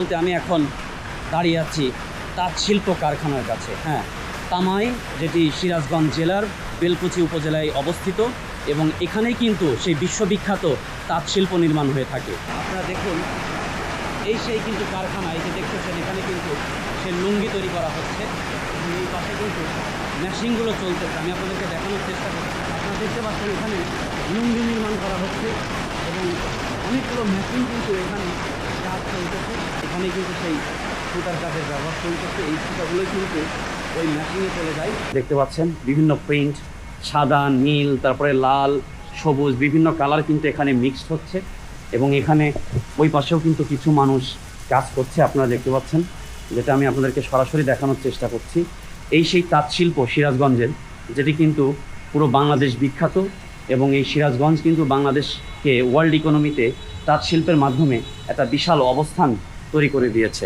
আমি এখন দাঁড়িয়ে আছি তাঁত শিল্প কারখানার কাছে। হ্যাঁ, তামাই, যেটি সিরাজগঞ্জ জেলার বেলকুচি উপজেলায় অবস্থিত, এবং এখানেই কিন্তু সেই বিশ্ববিখ্যাত তাঁত শিল্প নির্মাণ হয়ে থাকে। আপনারা দেখুন, এই সেই কিন্তু কারখানা, এই যে দেখতেছেন এখানে কিন্তু সেই লুঙ্গি তৈরি করা হচ্ছে, এবং এই পাশে কিন্তু মেশিনগুলো চলতেছে। আমি আপনাদেরকে দেখানোর চেষ্টা করছি। আপনারা দেখতে পাচ্ছেন এখানে লুঙ্গি নির্মাণ করা হচ্ছে, এবং অনেকগুলো মেশিন কিন্তু এখানে কাজ চলতেছে। এখানে কিন্তু সেই সুতার কাজের ব্যবহার চলতেছে। এই সুতাগুলোই কিন্তু ওই মেশিনে চলে যায়। দেখতে পাচ্ছেন বিভিন্ন প্রিন্ট, সাদা, নীল, তারপরে লাল, সবুজ, বিভিন্ন কালার কিন্তু এখানে মিক্সড হচ্ছে, এবং এখানে ওই পাশেও কিন্তু কিছু মানুষ কাজ করছে আপনারা দেখতে পাচ্ছেন, যেটা আমি আপনাদেরকে সরাসরি দেখানোর চেষ্টা করছি। এই সেই তাঁত শিল্প সিরাজগঞ্জের, যেটি কিন্তু পুরো বাংলাদেশ বিখ্যাত, এবং এই সিরাজগঞ্জ কিন্তু বাংলাদেশকে ওয়ার্ল্ড ইকোনমিতে তাঁত শিল্পের মাধ্যমে একটা বিশাল অবস্থান তৈরি করে দিয়েছে।